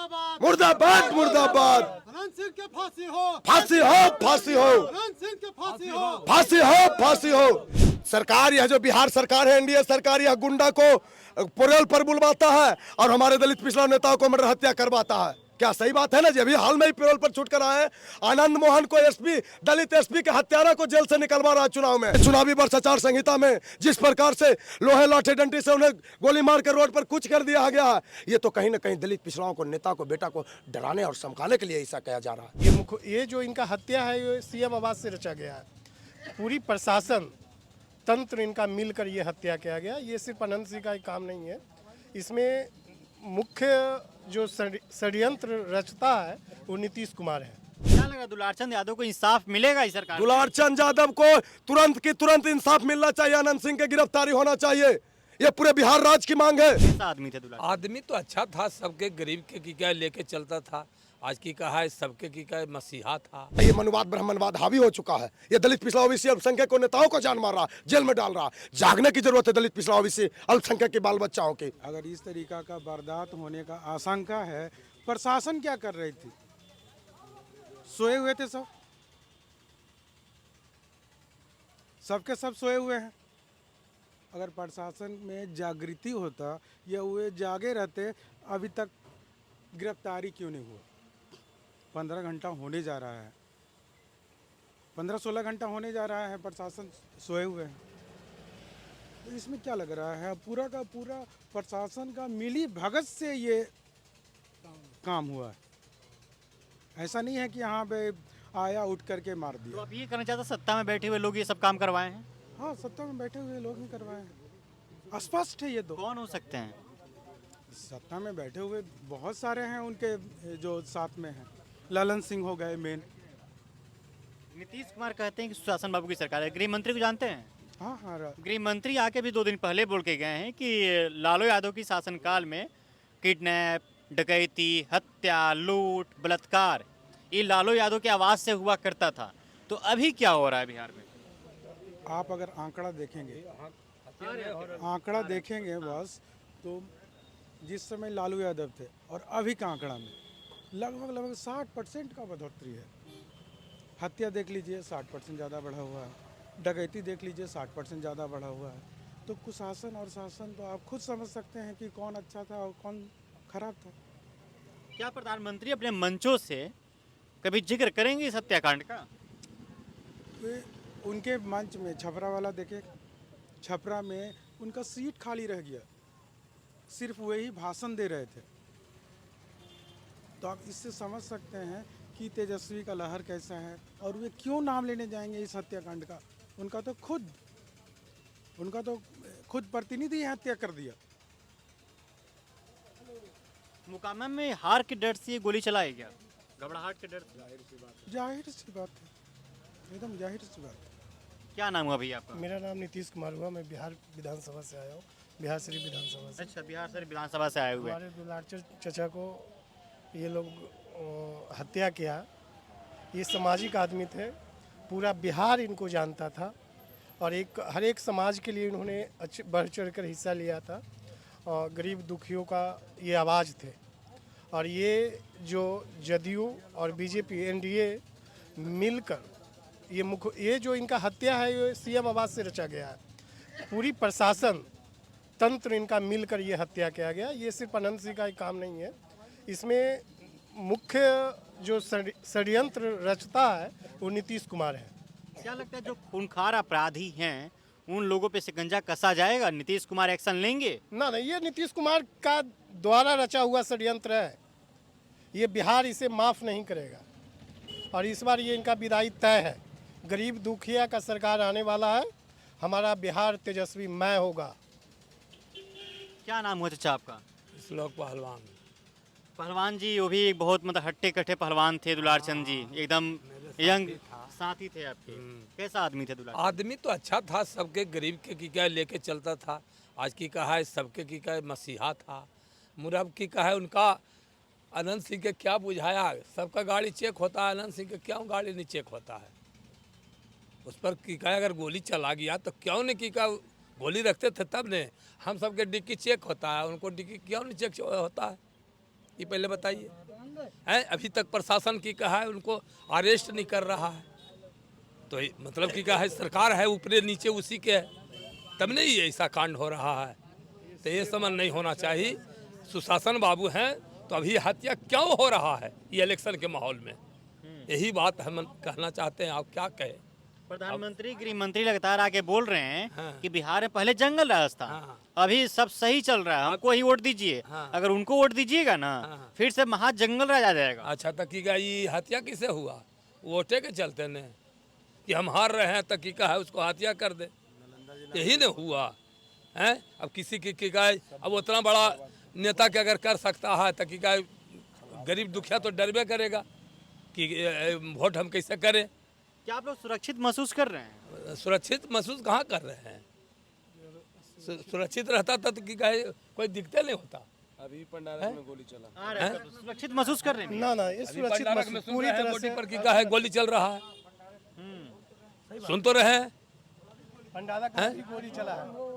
मुर्दाबाद मुर्दाबाद मुर्दाबाद। अनंत सिंह के फांसी हो, फांसी हो, फांसी हो, अनंत सिंह के फांसी हो, फांसी हो, फांसी हो। सरकार, यह जो बिहार सरकार है, एनडीए सरकार, यह गुंडा को पैरोल पर बुलवाता है और हमारे दलित पिछड़ा नेताओं को मर्डर हत्या करवाता है। क्या सही बात है ना जी? अभी हाल में ही पैरोल पर छूट कर आए हैं। आनंद मोहन को एसपी, दलित एसपी के हत्यारा को जेल से निकलवा रहा है चुनाव में। चुनावी वर्ष आचार संहिता में जिस प्रकार से लोहे लाठे डंडी से उन्हें गोली मार कर रोड पर कुछ कर दिया गया है, ये तो कहीं ना कहीं दलित पिछड़ाओं को, नेता को, बेटा को डराने और धमकाने के लिए ऐसा कहा जा रहा है। ये जो इनका हत्या है, ये सीएम आवास से रचा गया है। पूरी प्रशासन तंत्र इनका मिलकर ये हत्या किया गया। ये सिर्फ अनंत सिंह का ही काम नहीं है, इसमें मुख्य जो षड्यंत्र रचता है वो नीतीश कुमार है। क्या लगा दुलारचंद यादव को इंसाफ मिलेगा इस सरकार? दुलारचंद यादव को तुरंत की तुरंत इंसाफ मिलना चाहिए। अनंत सिंह की गिरफ्तारी होना चाहिए। ये पूरे बिहार राज्य की मांग है। कैसा आदमी थे दुलारचंद? आदमी तो अच्छा था, सबके गरीब के की क्या लेके चलता था। आज की कहा है सबके की क्या मसीहा था। ये मनुवाद ब्राह्मणवाद हावी हो चुका है। ये दलित पिछड़ा ओबीसी अल्पसंख्यक को नेताओं को जान मार रहा, जेल में डाल रहा। जागने की जरूरत है दलित पिछड़ा ओबीसी अल्पसंख्यक के बाल बच्चाओं की। अगर इस तरीका का वारदात होने का आशंका है, प्रशासन क्या कर रही थी? सोए हुए थे सब, सबके सब सोए हुए हैं। अगर प्रशासन में जागृति होता या वे जागे रहते, अभी तक गिरफ्तारी क्यों नहीं हुआ? 15 घंटा होने जा रहा है, 15-16 घंटा होने जा रहा है, प्रशासन सोए हुए हैं। तो इसमें क्या लग रहा है? पूरा का पूरा प्रशासन का मिली भगत से ये काम हुआ है। ऐसा नहीं है कि यहाँ पे आया उठ करके मार तो दिया। अब ये करना चाहता सत्ता में बैठे हुए लोग ये सब काम करवाए हैं? हाँ, सत्ता में बैठे हुए लोग ही करवाए हैं। स्पष्ट है ये तो। कौन हो सकते हैं? सत्ता में बैठे हुए बहुत सारे हैं उनके जो साथ में हैं। ललन सिंह हो गए मेन। नीतीश कुमार कहते हैं कि सुशासन बाबू की सरकार है। गृह मंत्री को जानते हैं? हाँ हाँ, गृह मंत्री आके भी 2 दिन पहले बोल के गए हैं कि लालू यादव की शासनकाल में किडनैप, डकैती, हत्या, लूट, बलात्कार ये लालू यादव की आवाज़ से हुआ करता था। तो अभी क्या हो रहा है बिहार में? आप अगर आंकड़ा देखेंगे, आंकड़ा देखेंगे बस, तो जिस समय लालू यादव थे और अभी का आंकड़ा में लगभग 60% का बढ़ोतरी है। हत्या देख लीजिए, 60% ज़्यादा बढ़ा हुआ है। डकैती देख लीजिए, 60% ज़्यादा बढ़ा हुआ है। तो कुशासन और शासन तो आप खुद समझ सकते हैं कि कौन अच्छा था और कौन खराब था। क्या प्रधानमंत्री अपने मंचों से कभी जिक्र करेंगे इस हत्याकांड का? तो उनके मंच में छपरा वाला देखे, छपरा में उनका सीट खाली रह गया, सिर्फ वही भाषण दे रहे थे। तो आप इससे समझ सकते हैं कि तेजस्वी का लहर कैसा है और वे क्यों नाम लेने जाएंगे इस हत्याकांड का। उनका तो खुद प्रतिनिधि हत्या कर दिया। मुकामा में हार के डर से ये गोली चलाई गया, घबराहट के डर से। जाहिर सी बात है, एकदम जाहिर सी बात है। क्या नाम हुआ भैया आपका? मेरा नाम नीतीश कुमार हुआ। मैं बिहार विधानसभा से आया हूँ, बिहार शरीफ विधानसभा से। अच्छा, बिहार से विधानसभा से आए हुए। हमारे दुलारचंद चचा को ये लोग हत्या किया। ये सामाजिक आदमी थे, पूरा बिहार इनको जानता था और हर एक समाज के लिए इन्होंने बढ़ चढ़ कर हिस्सा लिया था और गरीब दुखियों का ये आवाज़ थे। और ये जो जदयू और बीजेपी एनडीए मिलकर ये जो इनका हत्या है, ये सीएम आवास से रचा गया है। पूरी प्रशासन तंत्र इनका मिलकर ये हत्या किया गया। ये सिर्फ अनंत सिंह का ही काम नहीं है, इसमें मुख्य जो षड्यंत्र रचता है वो नीतीश कुमार है। क्या लगता है जो खूंखार अपराधी हैं उन लोगों पे शिकंजा कसा जाएगा? नीतीश कुमार एक्शन लेंगे? ना, ये नीतीश कुमार का द्वारा रचा हुआ षड्यंत्र है। ये बिहार इसे माफ़ नहीं करेगा और इस बार ये इनका विदाई तय है। गरीब दुखिया का सरकार आने वाला है। हमारा बिहार तेजस्वी मैं होगा। क्या नाम हुआ चाचा आपका? श्लोक पहलवान। पहलवान जी, वो भी एक बहुत मतलब हट्टे कट्टे पहलवान थे दुलारचंद जी, एकदम यंग साथी थे आपके। कैसा आदमी थे दुलारचंद? आदमी तो अच्छा था, सबके गरीब के की क्या लेके चलता था। आज की कहा है सबके की क्या मसीहा था। मुरब की कहा है उनका अनंत सिंह के क्या बुझाया। सबका गाड़ी चेक होता है, अनंत सिंह के क्यों गाड़ी नहीं चेक होता है? उस पर की कहा अगर गोली चला गया तो क्यों नहीं की का गोली रखते थे तब ने। हम सबके डिक्की चेक होता है, उनको डिक्की क्यों नहीं चेक होता है? ये पहले बताइए। हैं अभी तक प्रशासन की कहा है उनको अरेस्ट नहीं कर रहा है, तो मतलब कि कहा है सरकार है ऊपरे नीचे उसी के है, तब नहीं ये ऐसा कांड हो रहा है। तो ये समझ नहीं होना चाहिए। सुशासन बाबू हैं तो अभी हत्या क्यों हो रहा है ये इलेक्शन के माहौल में, यही बात हम कहना चाहते हैं। आप क्या कहें? प्रधानमंत्री गृह मंत्री लगातार आके बोल रहे हैं हाँ। कि बिहार में पहले जंगल राज था, हाँ। अभी सब सही चल रहा है, हमको ही वोट दीजिए। हाँ। अगर उनको वोट दीजिएगा ना हाँ। फिर से महा जंगल राज आ जाएगा। अच्छा तकीका ये हत्या किसे हुआ? वोटे के चलते ने कि हम हार रहे हैं, तकीका है उसको हत्या कर दे, यही न हुआ है। अब किसी की गाय अब उतना बड़ा नेता के अगर कर सकता है तकीका, गरीब दुखिया तो डरबे करेगा कि वोट हम कैसे करें। क्या आप लोग सुरक्षित महसूस कर रहे हैं? सुरक्षित महसूस कहाँ कर रहे हैं? सुरक्षित रहता था तो की गाय कोई दिक्कत नहीं होता। अभी पंडारक में गोली चला। आ रहे हैं, तो सुरक्षित महसूस कर रहे हैं? ना ये सुरक्षित पंडारक में महसूस सुन पूरी रहे हैं तरह बॉडी से पर की गाय गोली चल रहा है, सुन तो रहे हैं। पंडारक में भी गोली चला है।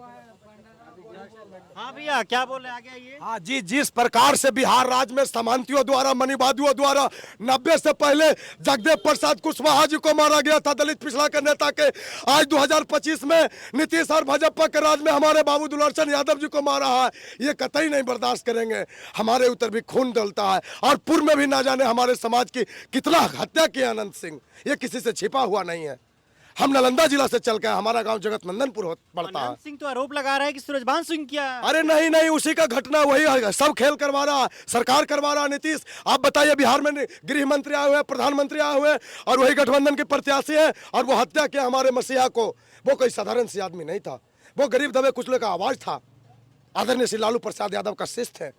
हाँ भैया क्या बोल रहे हैं, आगे आइए। हाँ जी, जिस प्रकार से बिहार राज्य में सामंतियों द्वारा मनीवादियों द्वारा 90 से पहले जगदेव प्रसाद कुशवाहा जी को मारा गया था, दलित पिछड़ा के नेता के, आज 2025 में नीतीश और भाजपा के राज में हमारे बाबू दुलारचंद यादव जी को मारा है। ये कतई नहीं बर्दाश्त करेंगे। हमारे ऊपर भी खून डलता है और पूर्व में भी ना जाने हमारे समाज की कितना हत्या की अनंत सिंह, ये किसी से छिपा हुआ नहीं है। हम नालंदा जिला से चल के, हमारा गांव जगत नंदनपुर पड़ता है। अनंत सिंह तो आरोप लगा रहा है कि सूरजभान सिंह किया है। अरे नहीं नहीं, उसी का घटना वही है, सब खेल करवा रहा, सरकार करवा रहा नीतीश। आप बताइए, बिहार में गृह मंत्री आए हुए हैं, प्रधानमंत्री आए हुए हैं और वही गठबंधन के प्रत्याशी हैं, और वो हत्या किया हमारे मसीहा को। वो कोई साधारण सी आदमी नहीं था, वो गरीब दबे कुचले का आवाज था, आदरणीय श्री लालू प्रसाद यादव का शिष्य थे।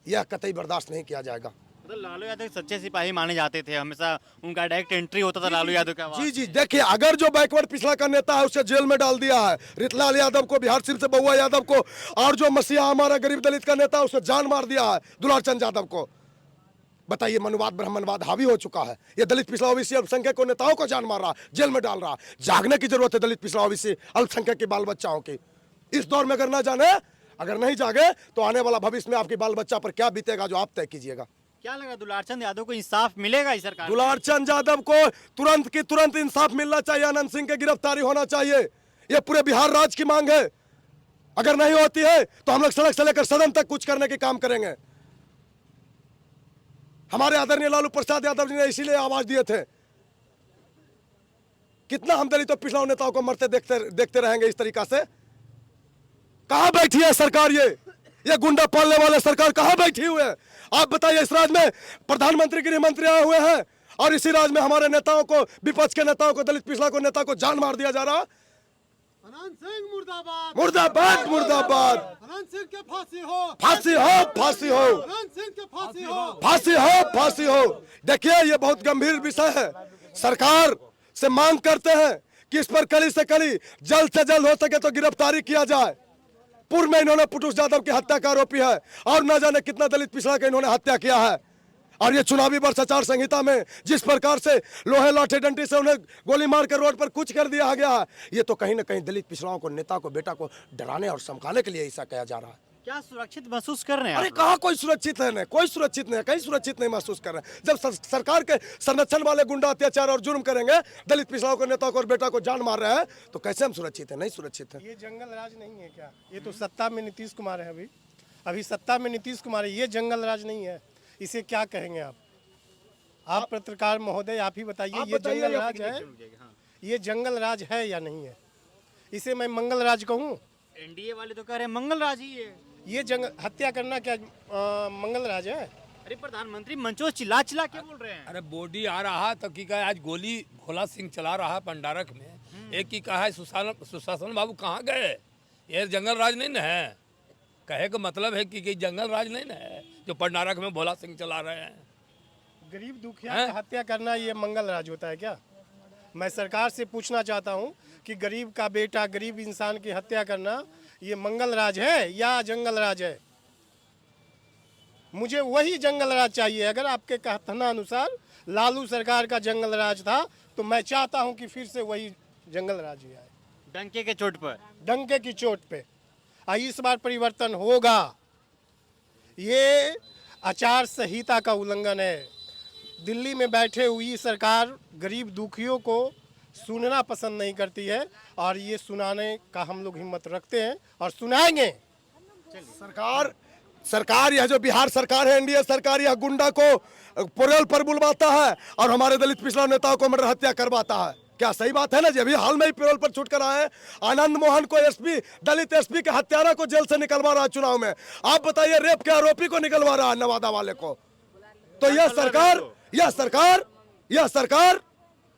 यह कतई बर्दाश्त नहीं किया जाएगा। मतलब लालू यादव सच्चे सिपाही माने जाते थे, हमेशा उनका डायरेक्ट एंट्री होता था लालू यादव का। जी जी, देखिए, अगर जो बैकवर्ड पिछड़ा का नेता है उसे जेल में डाल दिया है, रितलाल यादव को, बिहार सिंह से बहुआ यादव को, और जो मसीहा हमारा गरीब दलित का नेता है उसे जान मार दिया है, दुलारचंद यादव को। बताइए, मनुवाद ब्राह्मणवाद हावी हो चुका है। ये दलित पिछड़ा ओबीसी अल्पसंख्यक नेताओं को जान मार रहा, जेल में डाल रहा। जागने की जरूरत है दलित पिछड़ा ओबीसी अल्पसंख्यक के बाल बच्चाओं की। इस दौर में अगर ना जाने, अगर नहीं जागे तो आने वाला भविष्य में आपके बाल बच्चा पर क्या बीतेगा, जो आप तय कीजिएगा। क्या लगा दुलारचंद यादव को इंसाफ मिलेगा इस सरकार? दुलारचंद यादव को तुरंत की तुरंत इंसाफ मिलना चाहिए, अनंत सिंह की गिरफ्तारी होना चाहिए। ये पूरे बिहार राज्य की मांग है। अगर नहीं होती है तो हम लोग सड़क से लेकर सदन तक कुछ करने के काम करेंगे। हमारे आदरणीय लालू प्रसाद यादव जी ने इसीलिए आवाज दिए थे। कितना हम दलितों पिछड़ा नेताओं को मरते देखते रहेंगे इस तरीका से? कहां बैठी है सरकार? ये गुंडा पालने वाले सरकार कहां बैठी हुई है? आप बताइए। इस राज्य में प्रधानमंत्री गृह मंत्री आए हुए हैं और इसी राज्य में हमारे नेताओं को, विपक्ष के नेताओं को, दलित पिछड़ा को नेता को जान मार दिया जा रहा। अनंत सिंह मुर्दाबाद, मुर्दाबाद मुर्दाबाद। अनंत सिंह के फांसी हो, फांसी हो, फांसी हो, अनंत सिंह के फांसी हो, फांसी हो, फांसी हो। देखिए, ये बहुत गंभीर विषय है। सरकार से मांग करते हैं कि इस पर कड़ी से कड़ी, जल्द से जल्द हो सके तो गिरफ्तारी किया जाए। पूर्व में इन्होंने पुटुष यादव की हत्या का आरोपी है और न जाने कितना दलित पिछड़ा का इन्होंने हत्या किया है। और ये चुनावी वर्ष आचार संहिता में जिस प्रकार से लोहे लाठे डंडी से उन्हें गोली मार कर रोड पर कुछ कर दिया गया है, ये तो कहीं ना कहीं दलित पिछड़ाओं को, नेता को, बेटा को डराने और धमकाने के लिए ऐसा किया जा रहा है। क्या सुरक्षित महसूस कर रहे हैं? अरे कहाँ कोई सुरक्षित है? नहीं, कोई सुरक्षित नहीं है, कहीं सुरक्षित नहीं महसूस कर रहे हैं। जब सरकार के संरक्षण वाले गुंडा अत्याचार और जुर्म करेंगे, दलित पिछड़ाओं को, नेता को और बेटा को जान मार रहे हैं, तो कैसे हम सुरक्षित हैं? नहीं सुरक्षित है। ये जंगल राज नहीं है क्या? ये तो सत्ता में नीतीश कुमार है। अभी सत्ता में नीतीश कुमार है। ये जंगल राज नहीं है। इसे क्या कहेंगे आप पत्रकार महोदय, आप ही बताइए। ये जंगल राज है? ये जंगल राज है या नहीं है? इसे मैं मंगल राज कहूँ? एनडीए वाले तो कह रहे हैं मंगल राज ही है। ये जंगल हत्या करना क्या मंगल राज है? अरे प्रधानमंत्री मंचो चिल्ला चिल्ला के बोल रहे हैं। अरे बॉडी आ रहा तो की कहा आज गोली भोला सिंह चला रहा पंडारक में। एक की कहा है सुशासन बाबू कहाँ गए? ये जंगल राज नहीं ना है। कहे का मतलब है कि जंगल राज नहीं ना है जो पंडारक में भोला सिंह चला रहे हैं। गरीब दुखिया की हत्या करना ये मंगल राज होता है क्या? मैं सरकार से पूछना चाहता हूँ कि गरीब का बेटा, गरीब इंसान की हत्या करना ये मंगल राज है या जंगल राज है? मुझे वही जंगल राज चाहिए। अगर आपके कथनानुसार लालू सरकार का जंगल राज था तो मैं चाहता हूं कि फिर से वही जंगल राज ही आए, डंके के चोट पर। डंके की चोट पे। इस बार परिवर्तन होगा। ये आचार संहिता का उल्लंघन है। दिल्ली में बैठे हुई सरकार गरीब दुखियों को सुनना पसंद नहीं करती है और ये सुनाने का हम लोग हिम्मत रखते हैं और सुनाएंगे। सरकार यह जो बिहार सरकार है, एनडीए सरकार, यह गुंडा को पुरेल पर बुलवाता है और हमारे दलित पिछड़ा नेताओं को मर्डर हत्या करवाता है। क्या सही बात है ना जी? अभी हाल में ही पैरोल पर छूट कर आए हैं। आनंद मोहन को एसपी, दलित एसपी के हत्यारा को जेल से निकलवा रहा है चुनाव में। आप बताइए, रेप के आरोपी को निकलवा रहा है नवादा वाले को। तो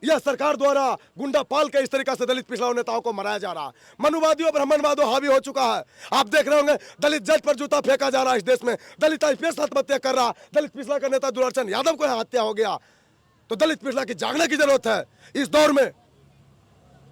यह सरकार द्वारा गुंडा पाल के इस तरीके से दलित पिछड़ा नेताओं को मराया जा रहा है। मनुवादियों, ब्राह्मणवादियों हावी हो चुका है। आप देख रहे होंगे दलित जज पर जूता फेंका जा रहा है इस देश में। दलित आईपीएस आत्महत्या कर रहा, दलित पिछड़ा का नेता दुलारचंद यादव को हत्या हो गया। तो दलित पिछड़ा की जागने की जरूरत है इस दौर में।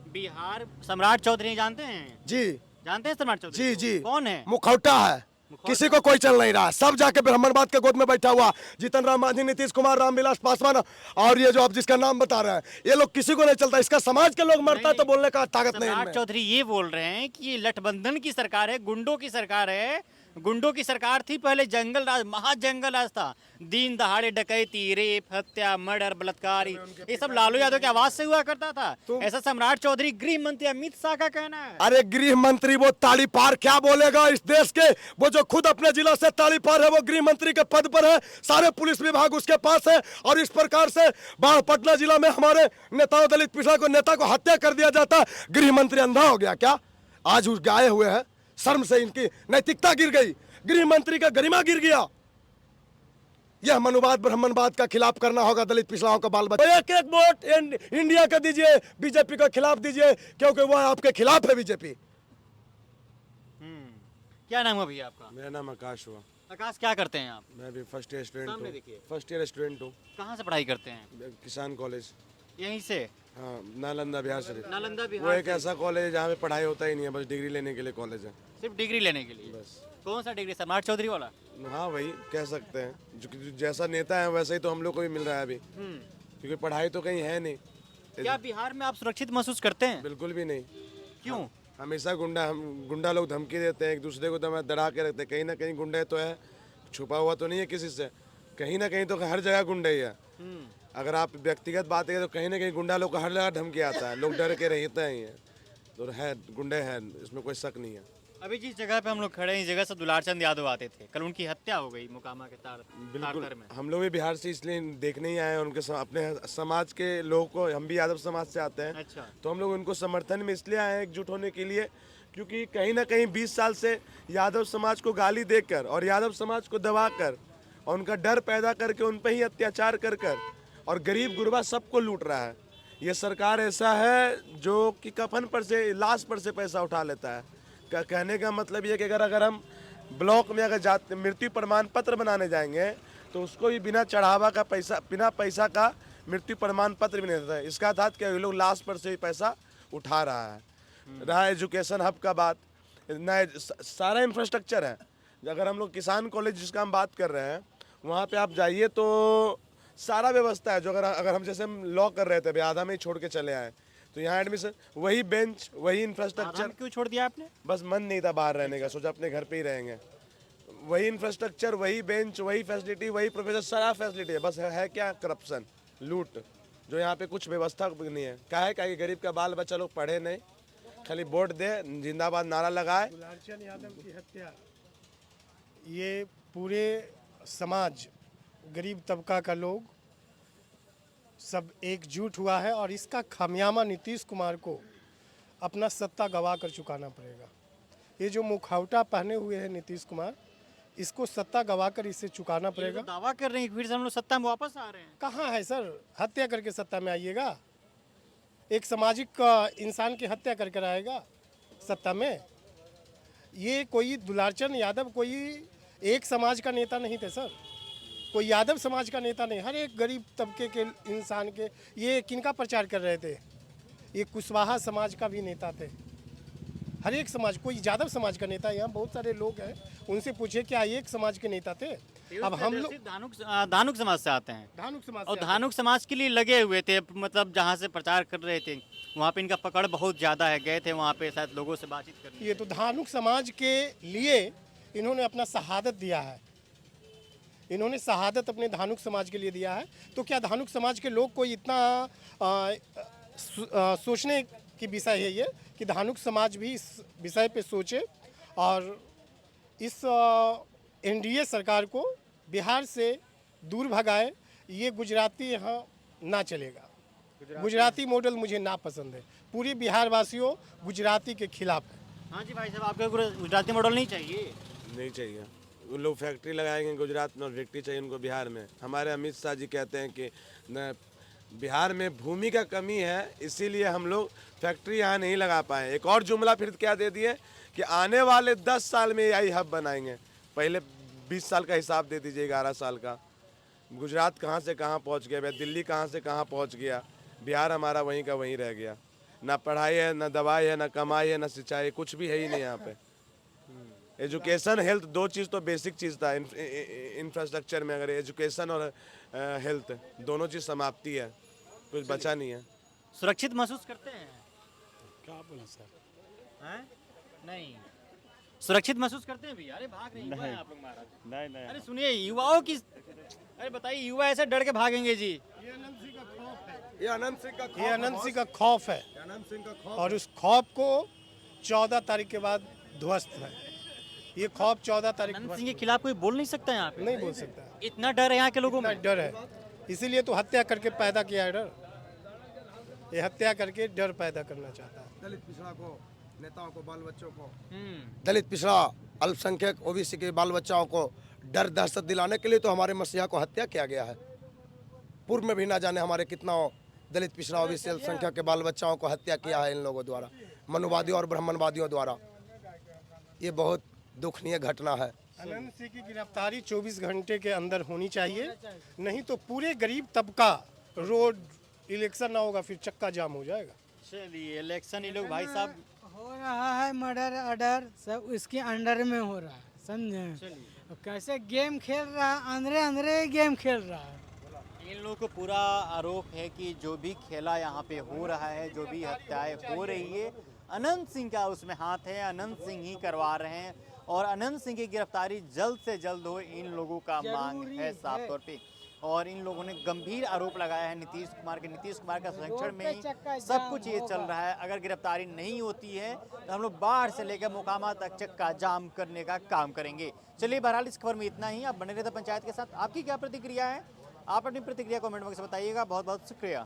बिहार सम्राट चौधरी जानते हैं? जी जानते हैं सम्राट चौधरी? जी कौन है? मुखौटा है, किसी को कोई चल नहीं रहा। सब जाके ब्राह्मणवाद के गोद में बैठा हुआ जीतन राम मांझी, नीतीश कुमार, रामविलास पासवान और ये जो आप जिसका नाम बता रहे हैं, ये लोग किसी को नहीं चलता। इसका समाज के लोग मरता है तो बोलने का ताकत नहीं है सम्राट इनमें। चौधरी ये बोल रहे हैं कि ये लठबंधन की सरकार है, गुंडों की सरकार है। गुंडों की सरकार थी पहले, जंगल राज, महाजंगल राज था। दिन दहाड़े डकैती, रेप, हत्या, मर्डर, बलात्कार, ये सब लालू यादव की आवाज से हुआ करता था। ऐसा सम्राट चौधरी, गृह मंत्री अमित शाह का कहना है। अरे गृह मंत्री वो ताली पार क्या बोलेगा इस देश के? वो जो खुद अपने जिला से ताली पार है, वो गृह मंत्री के पद पर है। सारे पुलिस विभाग उसके पास है और इस प्रकार से पटना जिला में हमारे नेताओं, दलित पिछड़ा को नेता को हत्या कर दिया जाता। गृह मंत्री अंधा हो गया क्या? आज उस गाये हुए हैं, शर्म से इनकी नैतिकता गिर गई, गृह मंत्री का गरिमा गिर गया। यह मनुवाद, ब्राह्मणवाद का खिलाफ करना होगा दलित पिछड़ाओं का बाल बच्चा। एक एक वोट इंडिया का दीजिए, बीजेपी का खिलाफ दीजिए, क्योंकि वह आपके खिलाफ है बीजेपी। क्या नाम है भैया आपका? मेरा नाम आकाश हुआ। आकाश, क्या करते हैं आप? मैं भी फर्स्ट ईयर सामने स्टूडेंट देखिए। हूँ। फर्स्ट ईयर स्टूडेंट हूँ, कहाँ से पढ़ाई करते हैं? किसान कॉलेज। यहीं से? हाँ, नालंदा बिहार शरीफ। नालंदा वो बिहार एक ऐसा कॉलेज है जहाँ पे पढ़ाई होता ही नहीं है, बस डिग्री लेने के लिए कॉलेज है। सिर्फ डिग्री लेने के लिए? बस। कौन सा डिग्री? सम्राट चौधरी वाला? हाँ, वही कह सकते हैं। जो जैसा नेता है वैसा ही तो हम लोग को भी मिल रहा है अभी, क्योंकि पढ़ाई तो कहीं है नहीं। क्या बिहार में आप सुरक्षित महसूस करते हैं? बिल्कुल भी नहीं। क्यों? हमेशा गुंडा लोग धमकी देते हैं, एक दूसरे को डरा के रखते हैं। कहीं ना कहीं गुंडा तो है, छुपा हुआ तो नहीं है किसी से। कहीं ना कहीं तो हर जगह गुंडा ही है। अगर आप व्यक्तिगत बात करें तो कहीं ना कहीं गुंडा लोग को हर जगह धमकी आता है, लोग डर के रहते हैं। तो है, गुंडे हैं, इसमें कोई शक नहीं है। अभी जिस जगह पे हम लोग खड़े हैं, इस जगह से दुलारचंद यादव आते थे, कल उनकी हत्या हो गई मोकामा के तारतर में। हम लोग भी बिहार से इसलिए देखने ही आए हैं उनके अपने समाज के लोगों को। हम भी यादव समाज से आते हैं। अच्छा। तो हम लोग उनको समर्थन में इसलिए आए हैं, एकजुट होने के लिए, क्योंकि कहीं ना कहीं 20 साल से यादव समाज को गाली देकर और यादव समाज को दबाकर और उनका डर पैदा करके उन पर ही अत्याचार कर और गरीब गुरबा सबको लूट रहा है। ये सरकार ऐसा है जो कि कफन पर से, लाश पर से पैसा उठा लेता है। कहने का मतलब ये कि अगर हम ब्लॉक में अगर जाते मृत्यु प्रमाण पत्र बनाने जाएंगे तो उसको भी बिना चढ़ावा का पैसा, बिना पैसा का मृत्यु प्रमाण पत्र भी नहीं देता है। इसका था कि ये लोग लाश पर से ही पैसा उठा रहा है। रहा एजुकेशन हब का बात, नया सारा इंफ्रास्ट्रक्चर है। अगर हम लोग किसान कॉलेज जिसका हम बात कर रहे हैं, वहाँ पे आप जाइए तो सारा व्यवस्था है। जो अगर हम जैसे हम लॉ कर रहे थे, अभी आधा में ही छोड़ के चले आए, तो यहाँ एडमिशन, वही बेंच, वही इंफ्रास्ट्रक्चर। क्यों छोड़ दिया आपने? बस मन नहीं था बाहर रहने का, सोचा अपने घर पे ही रहेंगे। वही इंफ्रास्ट्रक्चर, वही बेंच, वही फैसिलिटी, वही प्रोफेसर, सारा फैसिलिटी है। बस है क्या? करप्शन, लूट, जो यहाँ पे कुछ व्यवस्था नहीं है। क्या है कि गरीब का बाल बच्चा लोग पढ़े नहीं, खाली वोट दे, जिंदाबाद नारा लगाए। दुलारचंद यादव की हत्या, ये पूरे समाज, गरीब तबका का लोग सब एकजुट हुआ है और इसका खामियामा नीतीश कुमार को अपना सत्ता गवा कर चुकाना पड़ेगा। ये जो मुखौटा पहने हुए हैं नीतीश कुमार, इसको सत्ता गवा कर इसे चुकाना पड़ेगा। दावा कर रहे हैं फिर से हम लोग सत्ता में वापस आ रहे हैं। कहाँ है सर? हत्या करके सत्ता में आइएगा? एक सामाजिक इंसान की हत्या करके आएगा सत्ता में? ये कोई दुलारचंद यादव कोई एक समाज का नेता नहीं थे सर, कोई यादव समाज का नेता नहीं। हर एक गरीब तबके के इंसान के, ये किनका प्रचार कर रहे थे? ये कुशवाहा समाज का भी नेता थे। हर एक समाज, कोई यादव समाज का नेता, यहाँ बहुत सारे लोग हैं, उनसे पूछे क्या एक समाज के नेता थे? अब हम लोग धानुक समाज से आते हैं, धानुक समाज और धानुक समाज के लिए लगे हुए थे। मतलब जहाँ से प्रचार कर रहे थे वहाँ पे इनका पकड़ बहुत ज़्यादा है। गए थे वहाँ पे शायद लोगों से बातचीत करने। ये तो धानुक समाज के लिए इन्होंने अपना शहादत दिया है। इन्होंने शहादत अपने धानुक समाज के लिए दिया है। तो क्या धानुक समाज के लोग को इतना सोचने की विषय है ये कि धानुक समाज भी इस विषय पे सोचे और इस एनडीए सरकार को बिहार से दूर भगाए। ये गुजराती यहाँ ना चलेगा, गुजराती मॉडल मुझे ना पसंद है। पूरी बिहार वासियों गुजराती के खिलाफ है। हाँ जी भाई साहब, आपको गुजराती मॉडल नहीं चाहिए? नहीं चाहिए। उन लोग फैक्ट्री लगाएंगे गुजरात में और फैक्ट्री चाहिए उनको बिहार में। हमारे अमित शाह जी कहते हैं कि न बिहार में भूमि का कमी है, इसीलिए हम लोग फैक्ट्री यहाँ नहीं लगा पाए। एक और जुमला फिर क्या दे दिए कि आने वाले 10 साल में AI हब बनाएंगे। पहले 20 साल का हिसाब दे दीजिए, 11 साल का। गुजरात कहाँ से कहाँ पहुँच गया, दिल्ली कहाँ से कहाँ पहुँच गया, बिहार हमारा वहीं का वहीं रह गया। ना पढ़ाई है, ना दवाई है, ना कमाई है, ना सिंचाई, कुछ भी है ही नहीं यहाँ पे। एजुकेशन हेल्थ 2 चीज़ तो बेसिक चीज़ था इंफ्रास्ट्रक्चर में। अगर एजुकेशन और हेल्थ दोनों चीज़ समाप्ति है, कुछ बचा नहीं है। सुरक्षित महसूस करते हैं? क्या बोला सर? हैं? नहीं सुरक्षित महसूस करते हैं भैया? अरे भाग रहे युवा हैं आप लोग महाराज। नहीं। अरे सुनिए, युवाओं की, अरे बताइए, युवा ऐसे डर के भागेंगे जी? ये अनंत सिंह का खौफ है। ये अनंत सिंह का खौफ और उस खौफ को 14 तारीख के बाद ध्वस्त है। ये खौफ 14 तारीख अनंत सिंह के खिलाफ कोई बोल नहीं सकता यहाँ पे? नहीं बोल सकता। इतना डर है यहाँ के लोगों इतना में? डर है, इसीलिए तो हत्या करके पैदा किया है डर। ये हत्या करके डर पैदा करना चाहता है। दलित पिछड़ा को, नेताओं को, बाल बच्चों को, दलित पिछड़ा अल्पसंख्यक ओबीसी के बाल बच्चाओं को डर दहशत दिलाने के लिए तो हमारे मसीहा को हत्या किया गया है। पूर्व में भी ना जाने हमारे कितना दलित पिछड़ा ओबीसी अल्पसंख्यक के बाल बच्चाओं को हत्या किया है इन लोगों द्वारा, मनुवादियों और ब्राह्मणवादियों द्वारा। ये बहुत दुखनीय घटना है। अनंत सिंह की गिरफ्तारी 24 घंटे के अंदर होनी चाहिए, नहीं तो पूरे गरीब तबका रोड, इलेक्शन ना होगा फिर चक्का जाम हो जाएगा। चलिए, इलेक्शन ये लोग भाई साहब हो रहा है, मर्डर अर्डर सब उसके अंडर में हो रहा है, समझे? कैसे गेम खेल रहा है, अंदरे गेम खेल रहा है। इन लोगों को पूरा आरोप है कि जो भी खेला यहाँ पे हो रहा है, जो भी हत्याएं हो रही है, अनंत सिंह का उसमें हाथ है, अनंत सिंह ही करवा रहे हैं। और अनंत सिंह की गिरफ्तारी जल्द से जल्द हो, इन लोगों का मांग है साफ तौर पे। और इन लोगों ने गंभीर आरोप लगाया है नीतीश कुमार का संरक्षण में ही सब कुछ ये चल रहा है। अगर गिरफ्तारी नहीं होती है तो हम लोग बाढ़ से लेकर मोकामा तक चक्का जाम करने का काम करेंगे। चलिए, बहरहाल इस खबर में इतना ही। आप बने रहते पंचायत के साथ। आपकी क्या प्रतिक्रिया है? आप अपनी प्रतिक्रिया कमेंट बॉक्स में बताइएगा। बहुत बहुत शुक्रिया।